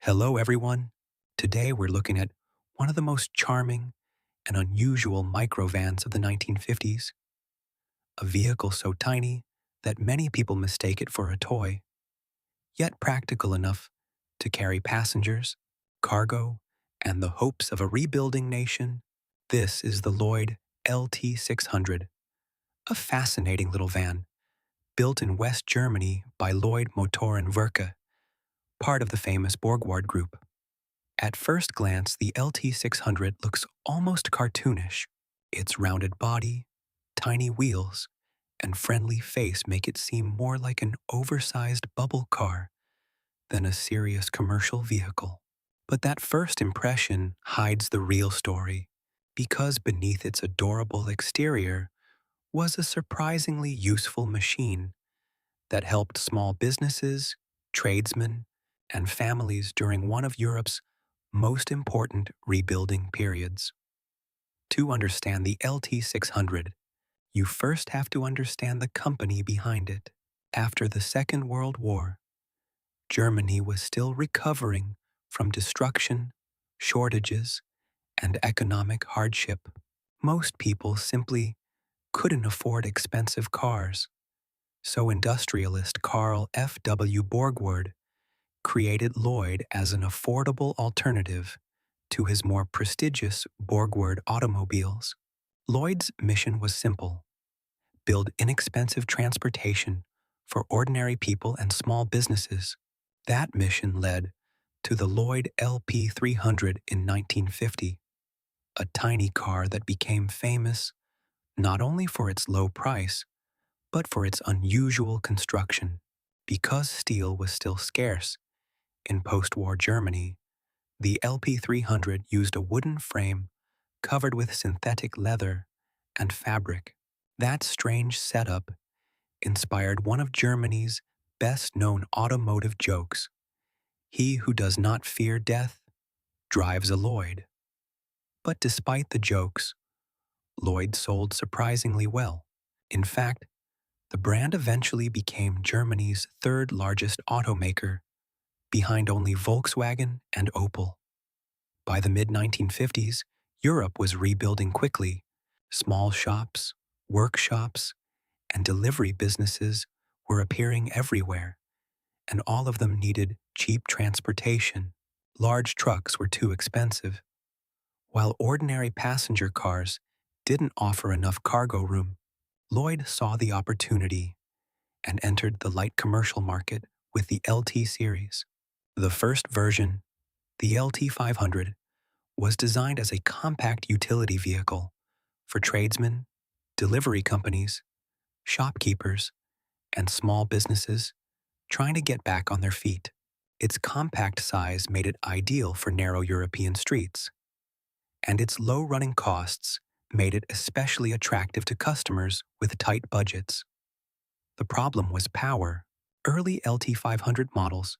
Hello, everyone. Today we're looking at one of the most charming and unusual microvans of the 1950s, a vehicle so tiny that many people mistake it for a toy, yet practical enough to carry passengers, cargo, and the hopes of a rebuilding nation. This is the Lloyd LT 600, a fascinating little van built in West Germany by Lloyd Motor and Werke, part of the famous Borgward Group. At first glance, the LT600 looks almost cartoonish. Its rounded body, tiny wheels, and friendly face make it seem more like an oversized bubble car than a serious commercial vehicle. But that first impression hides the real story, because beneath its adorable exterior was a surprisingly useful machine that helped small businesses, tradesmen, and families during one of Europe's most important rebuilding periods. To understand the LT600, you first have to understand the company behind it. After the Second World War, Germany was still recovering from destruction, shortages, and economic hardship. Most people simply couldn't afford expensive cars, so industrialist Carl F.W. Borgward created Lloyd as an affordable alternative to his more prestigious Borgward automobiles. Lloyd's mission was simple: build inexpensive transportation for ordinary people and small businesses. That mission led to the Lloyd LP 300 in 1950, a tiny car that became famous not only for its low price, but for its unusual construction. Because steel was still scarce in post-war Germany, the LP300 used a wooden frame covered with synthetic leather and fabric. That strange setup inspired one of Germany's best-known automotive jokes: "He who does not fear death drives a Lloyd." But despite the jokes, Lloyd sold surprisingly well. In fact, the brand eventually became Germany's third largest automaker, behind only Volkswagen and Opel. By the mid-1950s, Europe was rebuilding quickly. Small shops, workshops, and delivery businesses were appearing everywhere, and all of them needed cheap transportation. Large trucks were too expensive, while ordinary passenger cars didn't offer enough cargo room. Lloyd saw the opportunity and entered the light commercial market with the LT series. The first version, the LT 500, was designed as a compact utility vehicle for tradesmen, delivery companies, shopkeepers, and small businesses trying to get back on their feet. Its compact size made it ideal for narrow European streets, and its low running costs made it especially attractive to customers with tight budgets. The problem was power. Early LT500 models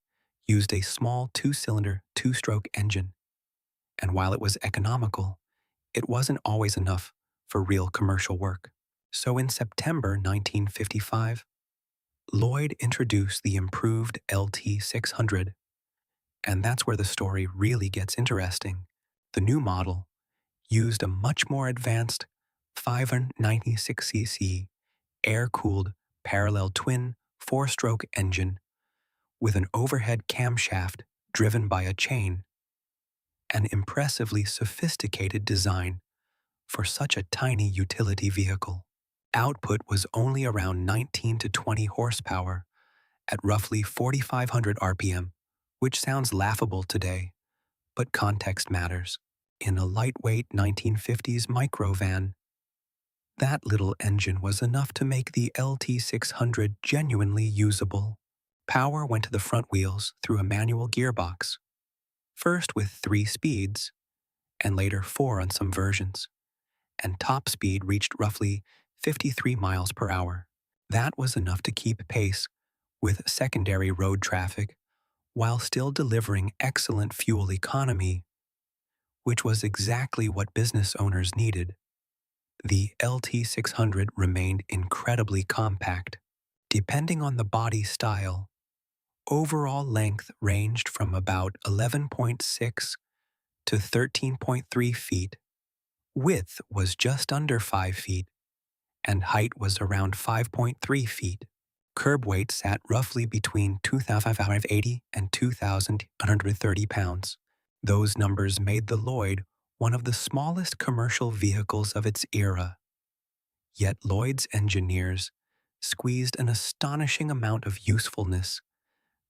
used a small two-cylinder, two-stroke engine, and while it was economical, it wasn't always enough for real commercial work. So in September 1955, Lloyd introduced the improved LT600, and that's where the story really gets interesting. The new model used a much more advanced 596cc air-cooled parallel twin four-stroke engine with an overhead camshaft driven by a chain, an impressively sophisticated design for such a tiny utility vehicle. Output was only around 19 to 20 horsepower at roughly 4,500 RPM, which sounds laughable today, but context matters. In a lightweight 1950s microvan, that little engine was enough to make the LT600 genuinely usable. Power went to the front wheels through a manual gearbox, first with 3 speeds, and later 4 on some versions, and top speed reached roughly 53 miles per hour. That was enough to keep pace with secondary road traffic while still delivering excellent fuel economy, which was exactly what business owners needed. The LT600 remained incredibly compact. Depending on the body style, overall length ranged from about 11.6 to 13.3 feet, width was just under 5 feet, and height was around 5.3 feet. Curb weight sat roughly between 2,580 and 2,130 pounds. Those numbers made the Lloyd one of the smallest commercial vehicles of its era. Yet Lloyd's engineers squeezed an astonishing amount of usefulness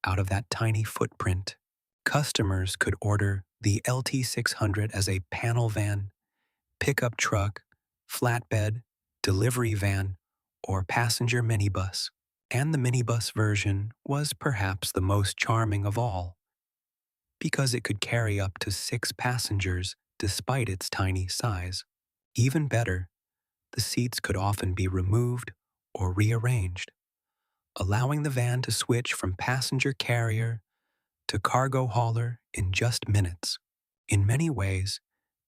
out of that tiny footprint. Customers could order the LT600 as a panel van, pickup truck, flatbed, delivery van, or passenger minibus. And the minibus version was perhaps the most charming of all, because it could carry up to 6 passengers despite its tiny size. Even better, the seats could often be removed or rearranged, allowing the van to switch from passenger carrier to cargo hauler in just minutes. In many ways,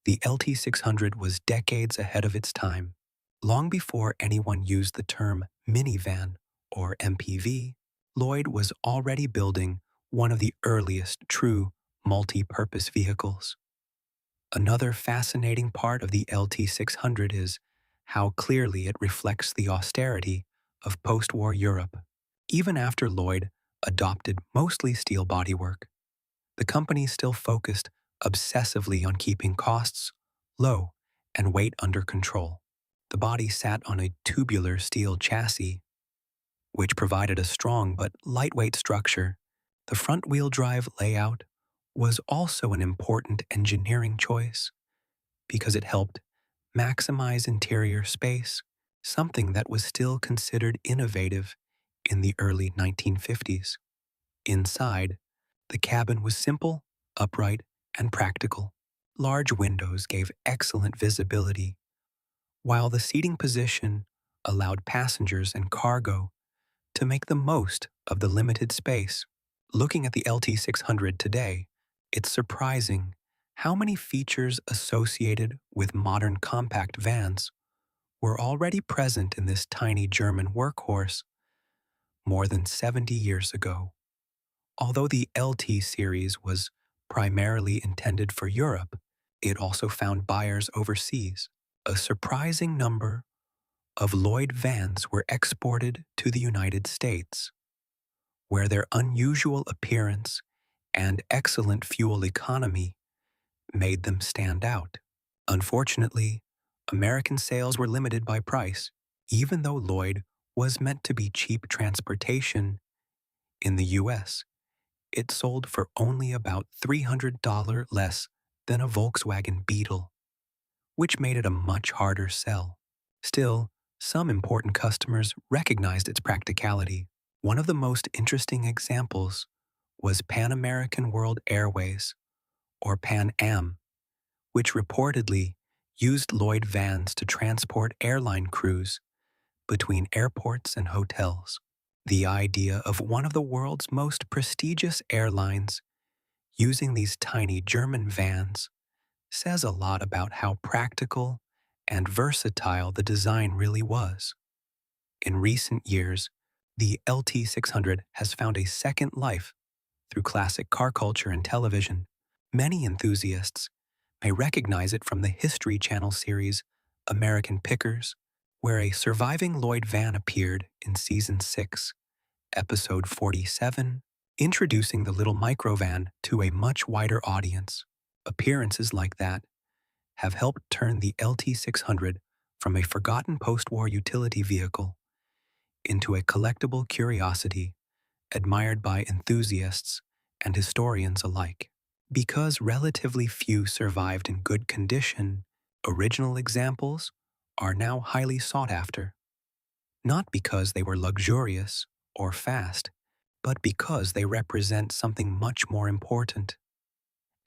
the LT600 was decades ahead of its time. Long before anyone used the term minivan or MPV, Lloyd was already building one of the earliest true multi-purpose vehicles. Another fascinating part of the LT600 is how clearly it reflects the austerity of post-war Europe. Even after Lloyd adopted mostly steel bodywork, the company still focused obsessively on keeping costs low and weight under control. The body sat on a tubular steel chassis, which provided a strong but lightweight structure. The front-wheel drive layout was also an important engineering choice because it helped maximize interior space, something that was still considered innovative in the early 1950s. Inside, the cabin was simple, upright, and practical. Large windows gave excellent visibility, while the seating position allowed passengers and cargo to make the most of the limited space. Looking at the LT600 today, it's surprising how many features associated with modern compact vans were already present in this tiny German workhorse more than 70 years ago. Although the LT series was primarily intended for Europe, it also found buyers overseas. A surprising number of Lloyd vans were exported to the United States, where their unusual appearance and excellent fuel economy made them stand out. Unfortunately, American sales were limited by price. Even though Lloyd was meant to be cheap transportation in the U.S., it sold for only about $300 less than a Volkswagen Beetle, which made it a much harder sell. Still, some important customers recognized its practicality. One of the most interesting examples was Pan American World Airways, or Pan Am, which reportedly used Lloyd vans to transport airline crews between airports and hotels. The idea of one of the world's most prestigious airlines using these tiny German vans says a lot about how practical and versatile the design really was. In recent years, the LT600 has found a second life through classic car culture and television. Many enthusiasts may recognize it from the History Channel series American Pickers, where a surviving Lloyd van appeared in Season 6, Episode 47, introducing the little microvan to a much wider audience. Appearances like that have helped turn the LT600 from a forgotten post-war utility vehicle into a collectible curiosity admired by enthusiasts and historians alike. Because relatively few survived in good condition, original examples are now highly sought after, not because they were luxurious or fast, but because they represent something much more important.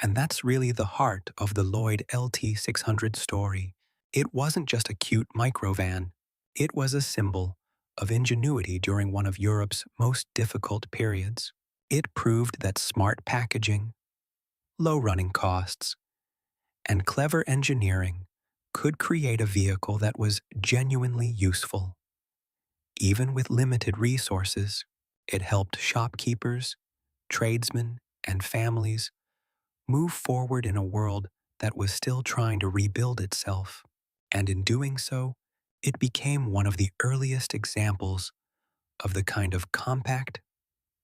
And that's really the heart of the Lloyd LT600 story. It wasn't just a cute microvan. It was a symbol of ingenuity during one of Europe's most difficult periods. It proved that smart packaging, low running costs, and clever engineering could create a vehicle that was genuinely useful. Even with limited resources, it helped shopkeepers tradesmen, and families move forward in a world that was still trying to rebuild itself. And in doing so, it became one of the earliest examples of the kind of compact,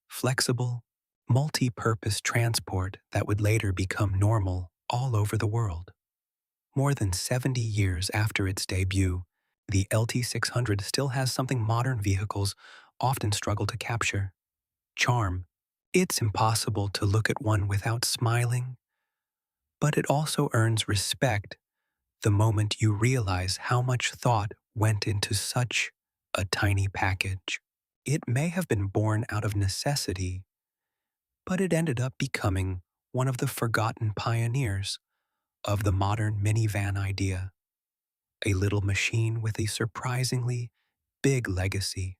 flexible, multi-purpose transport that would later become normal all over the world. More than 70 years after its debut, the LT600 still has something modern vehicles often struggle to capture: charm. It's impossible to look at one without smiling, but it also earns respect the moment you realize how much thought went into such a tiny package. It may have been born out of necessity, but it ended up becoming one of the forgotten pioneers of the modern minivan idea, a little machine with a surprisingly big legacy.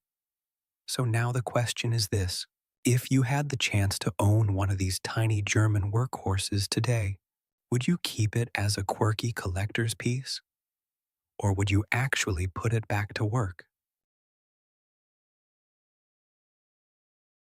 So now the question is this: if you had the chance to own one of these tiny German workhorses today, would you keep it as a quirky collector's piece? Or would you actually put it back to work?